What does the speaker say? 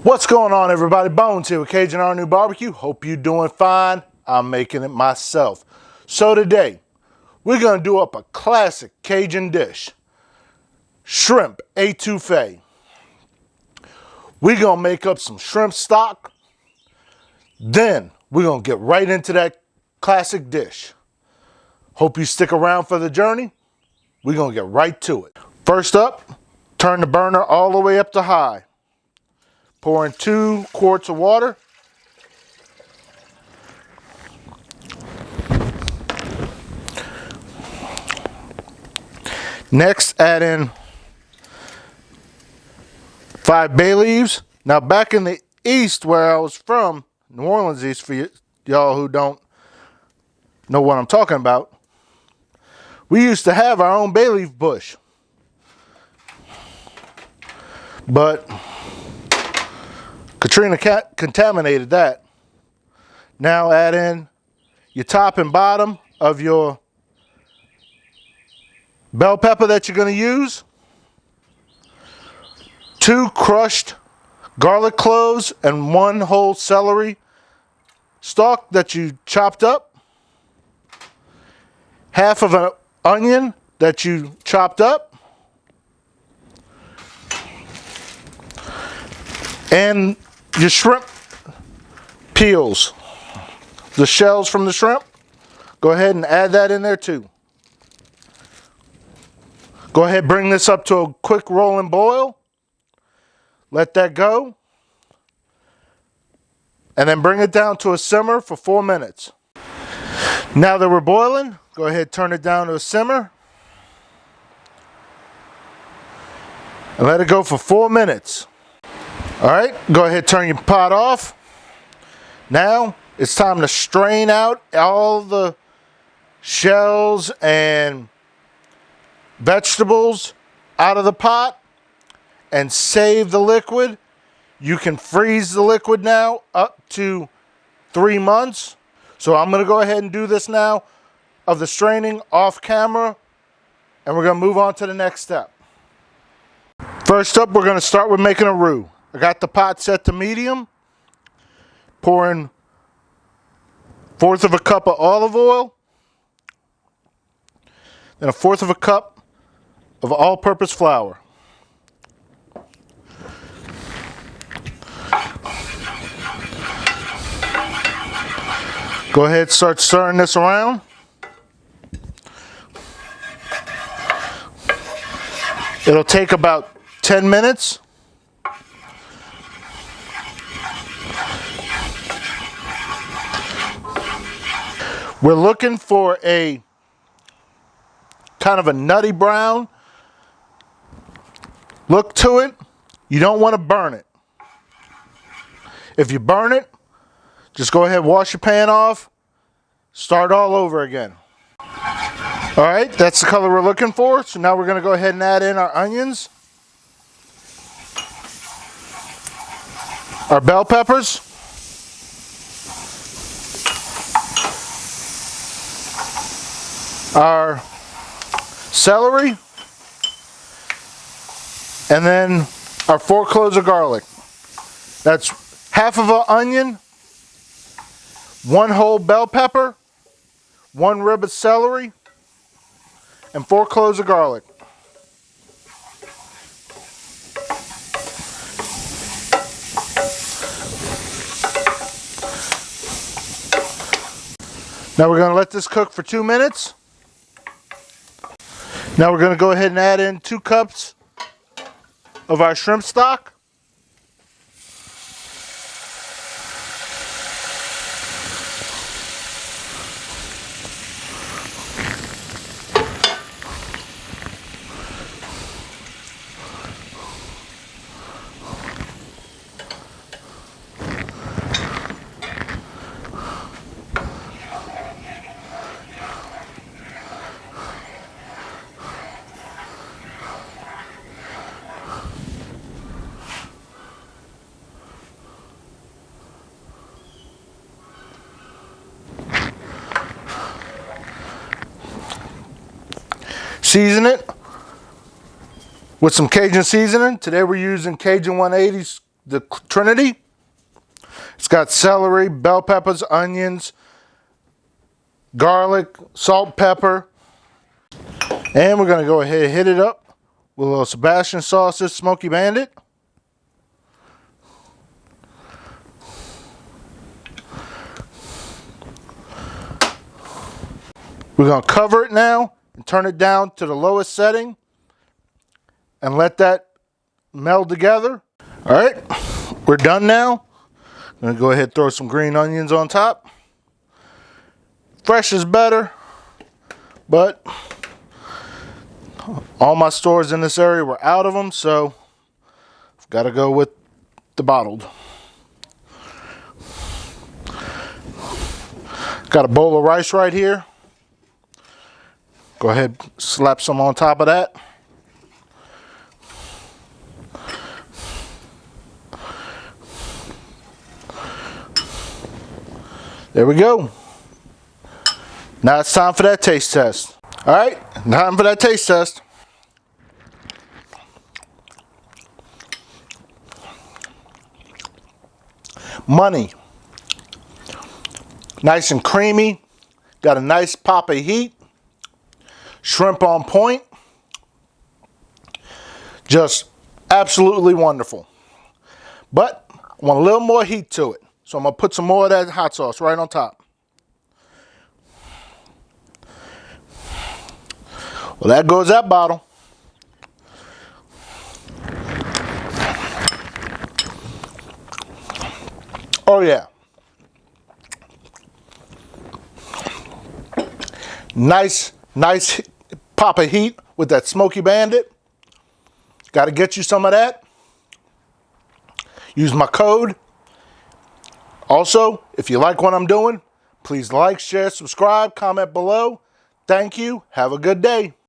What's going on, everybody? Bones here with Cajunrnewbbq. Hope you're doing fine. I'm making it myself. So today, we're going to do up a classic Cajun dish. Shrimp etouffee. We're going to make up some shrimp stock. Then, we're going to get right into that classic dish. Hope you stick around for the journey. We're going to get right to it. First up, turn the burner all the way up to high. Pour in 2 quarts of water. Next, add in 5 bay leaves. Now, back in the East where I was from, New Orleans East, for y'all who don't know what I'm talking about, we used to have our own bay leaf bush. But Katrina contaminated that. Now add in your top and bottom of your bell pepper that you're going to use, 2 crushed garlic cloves and 1 whole celery stalk that you chopped up, half of an onion that you chopped up, and your shrimp peels, the shells from the shrimp. Go ahead and add that in there too. Go ahead, bring this up to a quick rolling boil. Let that go. And then bring it down to a simmer for 4 minutes. Now that we're boiling, go ahead, turn it down to a simmer. And let it go for 4 minutes. All right, go ahead, turn your pot off. Now it's time to strain out all the shells and vegetables out of the pot and save the liquid. You can freeze the liquid now up to 3 months. So I'm going to go ahead and do this now of the straining off camera, and we're going to move on to the next step. First up, we're going to start with making a roux. I got the pot set to medium. Pour in 1/4 of a cup of olive oil. Then 1/4 of a cup of all-purpose flour. Go ahead, start stirring this around. It'll take about 10 minutes. We're looking for a kind of a nutty brown look to it. You don't want to burn it. If you burn it, just go ahead, wash your pan off, start all over again. All right, that's the color we're looking for. So now we're going to go ahead and add in our onions, our bell peppers, our celery, and then our 4 cloves of garlic. That's half of an onion, 1 whole bell pepper, 1 rib of celery, and 4 cloves of garlic. Now we're going to let this cook for 2 minutes. Now we're going to go ahead and add in 2 cups of our shrimp stock. Season it with some Cajun seasoning. Today we're using Cajun 180 the Trinity. It's got celery, bell peppers, onions, garlic, salt, pepper. And we're going to go ahead and hit it up with a little Sebastian sauce, this Smoky Bandit. We're going to cover it now and turn it down to the lowest setting and let that meld together. All right, we're done now. I'm going to go ahead and throw some green onions on top. Fresh is better, but all my stores in this area were out of them, so I've got to go with the bottled. Got a bowl of rice right here. Go ahead, slap some on top of that. There we go. Now it's time for that taste test. All right, time for that taste test. Money. Nice and creamy. Got a nice pop of heat. Shrimp on point. Just absolutely wonderful. But I want a little more heat to it. So I'm going to put some more of that hot sauce right on top. Well, that goes that bottle. Oh yeah. Nice pop of heat with that Smoky Bandit. Got to get you some of that. Use my code. Also, if you like what I'm doing, please like, share, subscribe, comment below. Thank you. Have a good day.